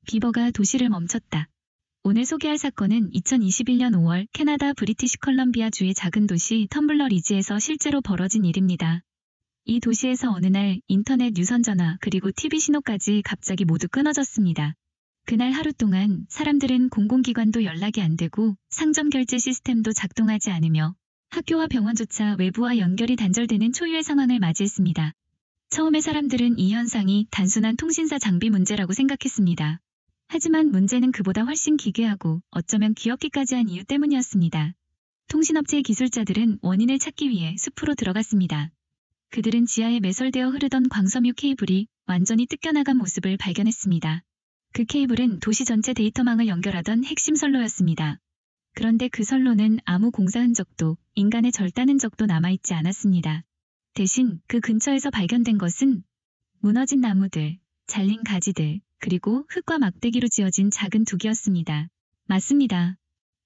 비버가 도시를 멈췄다. 오늘 소개할 사건은 2021년 5월 캐나다 브리티시 컬럼비아 주의 작은 도시 텀블러 리지에서 실제로 벌어진 일입니다. 이 도시에서 어느 날 인터넷 유선전화 그리고 TV 신호까지 갑자기 모두 끊어졌습니다. 그날 하루 동안 사람들은 공공기관도 연락이 안 되고 상점 결제 시스템도 작동하지 않으며 학교와 병원조차 외부와 연결이 단절되는 초유의 상황을 맞이했습니다. 처음에 사람들은 이 현상이 단순한 통신사 장비 문제라고 생각했습니다. 하지만 문제는 그보다 훨씬 기괴하고 어쩌면 귀엽기까지 한 이유 때문이었습니다. 통신업체의 기술자들은 원인을 찾기 위해 숲으로 들어갔습니다. 그들은 지하에 매설되어 흐르던 광섬유 케이블이 완전히 뜯겨나간 모습을 발견했습니다. 그 케이블은 도시 전체 데이터망을 연결하던 핵심 선로였습니다. 그런데 그 선로는 아무 공사 흔적도 인간의 절단 흔적도 남아있지 않았습니다. 대신 그 근처에서 발견된 것은 무너진 나무들, 잘린 가지들, 그리고 흙과 막대기로 지어진 작은 둑이었습니다. 맞습니다.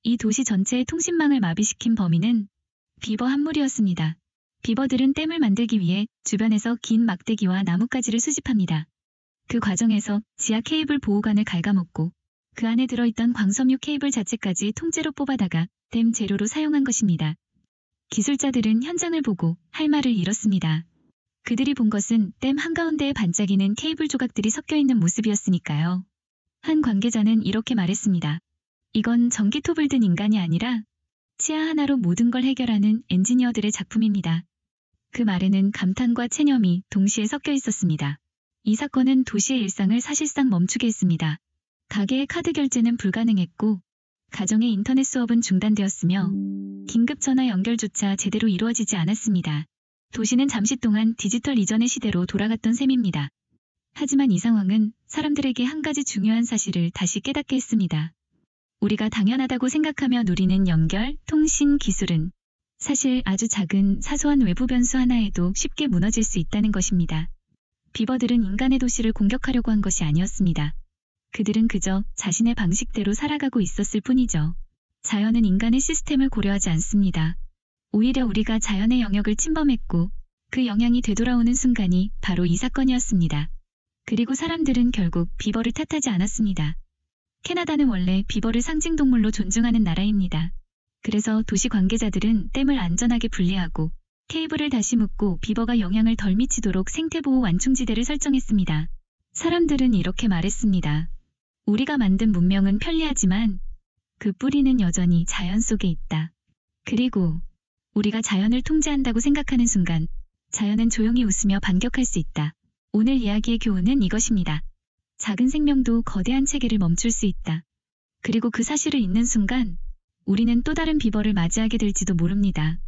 이 도시 전체의 통신망을 마비시킨 범인은 비버 한 무리였습니다. 비버들은 댐을 만들기 위해 주변에서 긴 막대기와 나뭇가지를 수집합니다. 그 과정에서 지하 케이블 보호관을 갉아먹고 그 안에 들어있던 광섬유 케이블 자체까지 통째로 뽑아다가 댐 재료로 사용한 것입니다. 기술자들은 현장을 보고 할 말을 잃었습니다. 그들이 본 것은 댐 한가운데에 반짝이는 케이블 조각들이 섞여있는 모습이었으니까요. 한 관계자는 이렇게 말했습니다. 이건 전기톱을 든 인간이 아니라 치아 하나로 모든 걸 해결하는 엔지니어들의 작품입니다. 그 말에는 감탄과 체념이 동시에 섞여 있었습니다. 이 사건은 도시의 일상을 사실상 멈추게 했습니다. 가게의 카드 결제는 불가능했고 가정의 인터넷 수업은 중단되었으며 긴급 전화 연결조차 제대로 이루어지지 않았습니다. 도시는 잠시 동안 디지털 이전의 시대로 돌아갔던 셈입니다. 하지만 이 상황은 사람들에게 한 가지 중요한 사실을 다시 깨닫게 했습니다. 우리가 당연하다고 생각하며 누리는 연결, 통신 기술은 사실 아주 작은 사소한 외부 변수 하나에도 쉽게 무너질 수 있다는 것입니다. 비버들은 인간의 도시를 공격하려고 한 것이 아니었습니다. 그들은 그저 자신의 방식대로 살아가고 있었을 뿐이죠. 자연은 인간의 시스템을 고려하지 않습니다. 오히려 우리가 자연의 영역을 침범했고 그 영향이 되돌아오는 순간이 바로 이 사건이었습니다. 그리고 사람들은 결국 비버를 탓하지 않았습니다. 캐나다는 원래 비버를 상징동물로 존중하는 나라입니다. 그래서 도시 관계자들은 댐을 안전하게 분리하고 케이블을 다시 묶고 비버가 영향을 덜 미치도록 생태보호 완충지대를 설정했습니다. 사람들은 이렇게 말했습니다. 우리가 만든 문명은 편리하지만 그 뿌리는 여전히 자연 속에 있다. 그리고 우리가 자연을 통제한다고 생각하는 순간 자연은 조용히 웃으며 반격할 수 있다. 오늘 이야기의 교훈은 이것입니다. 작은 생명도 거대한 체계를 멈출 수 있다. 그리고 그 사실을 잊는 순간 우리는 또 다른 비버를 맞이하게 될지도 모릅니다.